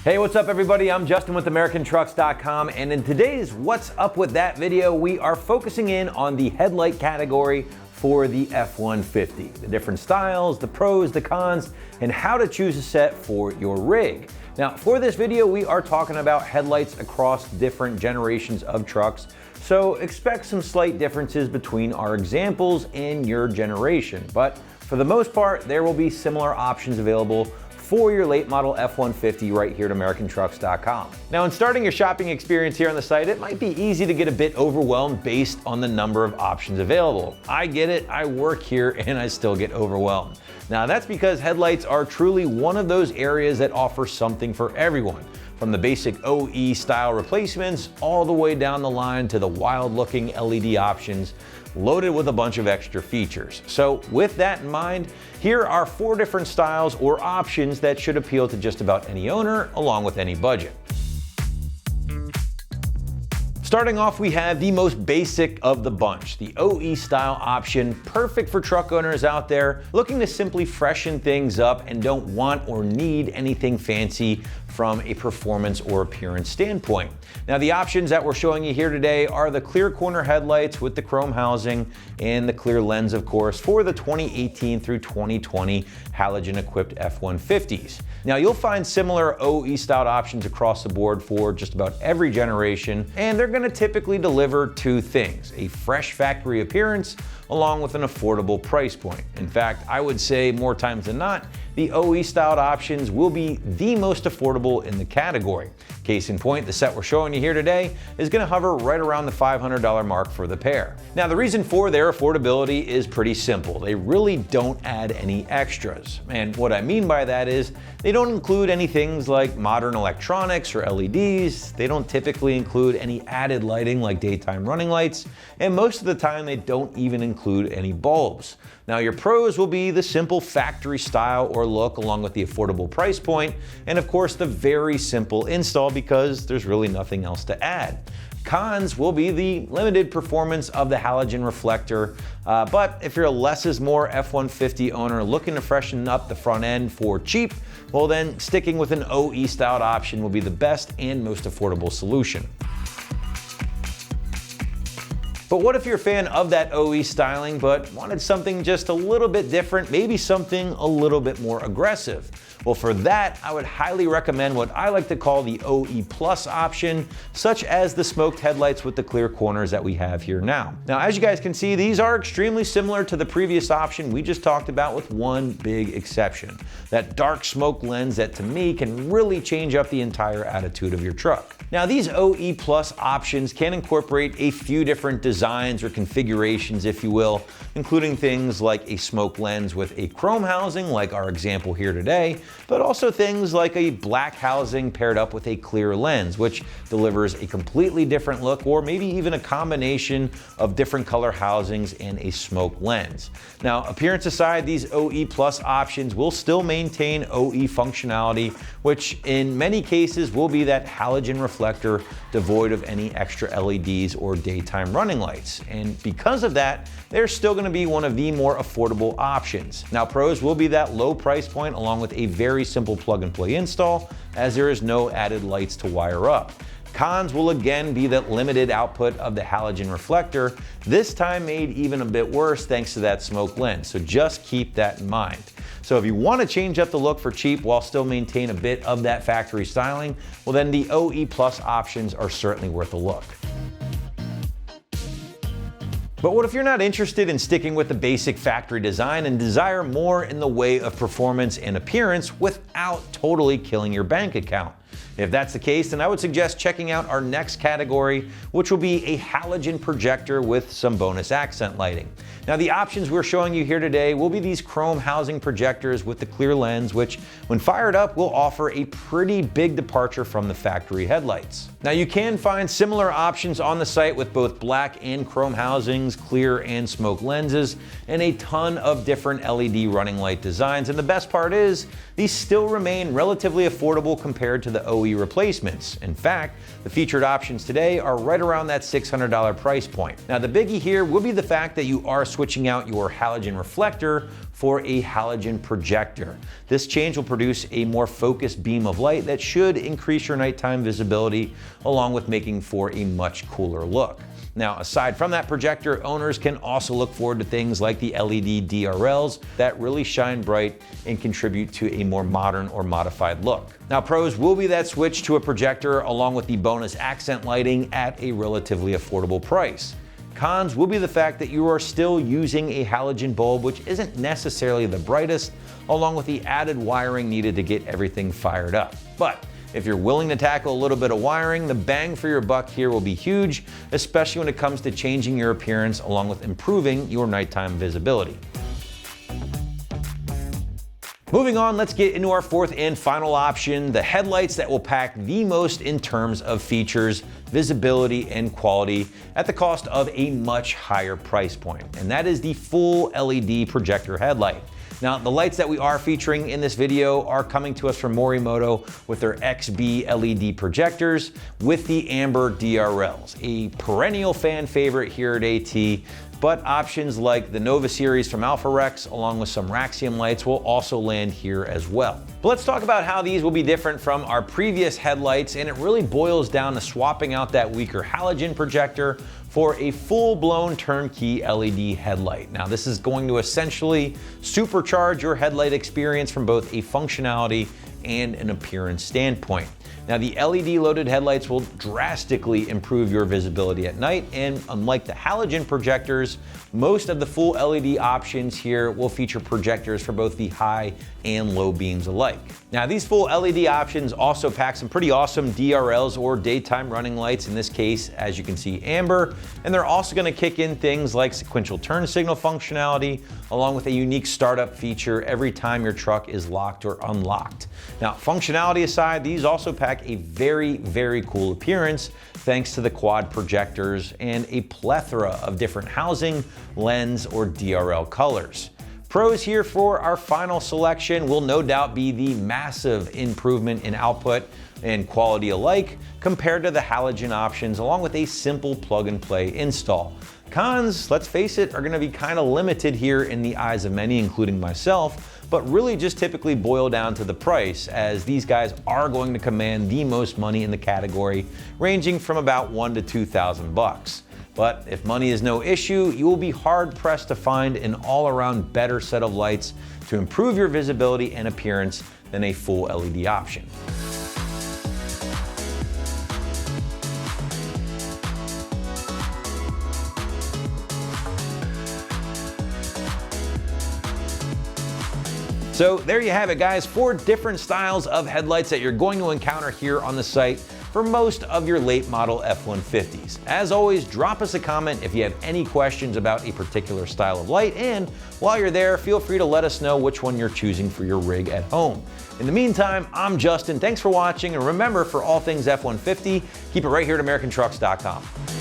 Hey, what's up everybody? I'm Justin with AmericanTrucks.com, and in today's What's Up With That video, we are focusing in on the headlight category for the F-150. The different styles, the pros, the cons, and how to choose a set for your rig. Now, for this video, we are talking about headlights across different generations of trucks, so expect some slight differences between our examples and your generation. But for the most part, there will be similar options available for your late model F-150 right here at AmericanTrucks.com. Now, in starting your shopping experience here on the site, it might be easy to get a bit overwhelmed based on the number of options available. I get it, I work here and I still get overwhelmed. Now, that's because headlights are truly one of those areas that offer something for everyone, from the basic OE style replacements all the way down the line to the wild looking LED options loaded with a bunch of extra features. So with that in mind, here are 4 different styles or options that should appeal to just about any owner along with any budget. Starting off, we have the most basic of the bunch, the OE style option, perfect for truck owners out there looking to simply freshen things up and don't want or need anything fancy from a performance or appearance standpoint. Now, the options that we're showing you here today are the clear corner headlights with the chrome housing and the clear lens, of course, for the 2018 through 2020 halogen equipped F-150s. Now, you'll find similar OE styled options across the board for just about every generation, and they're going to typically deliver 2 things: a fresh factory appearance along with an affordable price point. In fact, I would say more times than not, the OE styled options will be the most affordable in the category. Case in point, the set we're showing you here today is going to hover right around the $500 mark for the pair. Now, the reason for their affordability is pretty simple. They really don't add any extras. And what I mean by that is they don't include any things like modern electronics or LEDs. They don't typically include any added lighting like daytime running lights. And most of the time, they don't even include any bulbs. Now, your pros will be the simple factory style or look along with the affordable price point, and of course the very simple install because there's really nothing else to add. Cons will be the limited performance of the halogen reflector, but if you're a less is more F-150 owner looking to freshen up the front end for cheap, well then sticking with an OE styled option will be the best and most affordable solution. But what if you're a fan of that OE styling but wanted something just a little bit different, maybe something a little bit more aggressive? Well, for that, I would highly recommend what I like to call the OE Plus option, such as the smoked headlights with the clear corners that we have here now. Now, as you guys can see, these are extremely similar to the previous option we just talked about, with one big exception: that dark smoke lens that to me can really change up the entire attitude of your truck. Now, these OE Plus options can incorporate a few different designs or configurations, if you will, including things like a smoke lens with a chrome housing, like our example here today, but also things like a black housing paired up with a clear lens, which delivers a completely different look, or maybe even a combination of different color housings and a smoke lens. Now, appearance aside, these OE Plus options will still maintain OE functionality, which in many cases will be that halogen reflector devoid of any extra LEDs or daytime running lights. And because of that, they're still going to be one of the more affordable options. Now, pros will be that low price point along with a very simple plug and play install, as there is no added lights to wire up. Cons will again be that limited output of the halogen reflector, this time made even a bit worse thanks to that smoke lens. So just keep that in mind. So if you want to change up the look for cheap while still maintain a bit of that factory styling, well then the OE Plus options are certainly worth a look. But what if you're not interested in sticking with the basic factory design and desire more in the way of performance and appearance without totally killing your bank account? If that's the case, then I would suggest checking out our next category, which will be a halogen projector with some bonus accent lighting. Now, the options we're showing you here today will be these chrome housing projectors with the clear lens, which when fired up will offer a pretty big departure from the factory headlights. Now, you can find similar options on the site with both black and chrome housings, clear and smoke lenses, and a ton of different LED running light designs. And the best part is, these still remain relatively affordable compared to the OE replacements. In fact, the featured options today are right around that $600 price point. Now, the biggie here will be the fact that you are switching out your halogen reflector for a halogen projector. This change will produce a more focused beam of light that should increase your nighttime visibility, along with making for a much cooler look. Now, aside from that projector, owners can also look forward to things like the LED DRLs that really shine bright and contribute to a more modern or modified look. Now, pros will be that switch to a projector along with the bonus accent lighting at a relatively affordable price. Cons will be the fact that you are still using a halogen bulb, which isn't necessarily the brightest, along with the added wiring needed to get everything fired up. But if you're willing to tackle a little bit of wiring, the bang for your buck here will be huge, especially when it comes to changing your appearance along with improving your nighttime visibility. Moving on, let's get into our fourth and final option, the headlights that will pack the most in terms of features, visibility, and quality at the cost of a much higher price point, and that is the full LED projector headlight. Now, the lights that we are featuring in this video are coming to us from Morimoto with their XB LED projectors with the Amber DRLs, a perennial fan favorite here at AT, but options like the Nova series from Alpharex along with some Raxium lights will also land here as well. But let's talk about how these will be different from our previous headlights, and it really boils down to swapping out that weaker halogen projector for a full-blown turnkey LED headlight. Now, this is going to essentially supercharge your headlight experience from both a functionality and an appearance standpoint. Now, the LED-loaded headlights will drastically improve your visibility at night, and unlike the halogen projectors, most of the full LED options here will feature projectors for both the high and low beams alike. Now, these full LED options also pack some pretty awesome DRLs or daytime running lights, in this case, as you can see, amber, and they're also going to kick in things like sequential turn signal functionality, along with a unique startup feature every time your truck is locked or unlocked. Now, functionality aside, these also pack a very, very cool appearance thanks to the quad projectors and a plethora of different housing, lens, or DRL colors. Pros here for our final selection will no doubt be the massive improvement in output and quality alike compared to the halogen options, along with a simple plug-and-play install. Cons, let's face it, are going to be kind of limited here in the eyes of many, including myself, but really just typically boil down to the price, as these guys are going to command the most money in the category, ranging from about $1,000 to $2,000. But if money is no issue, you will be hard-pressed to find an all-around better set of lights to improve your visibility and appearance than a full LED option. So there you have it, guys, 4 different styles of headlights that you're going to encounter here on the site for most of your late model F-150s. As always, drop us a comment if you have any questions about a particular style of light, and while you're there, feel free to let us know which one you're choosing for your rig at home. In the meantime, I'm Justin, thanks for watching, and remember, for all things F-150, keep it right here at AmericanTrucks.com.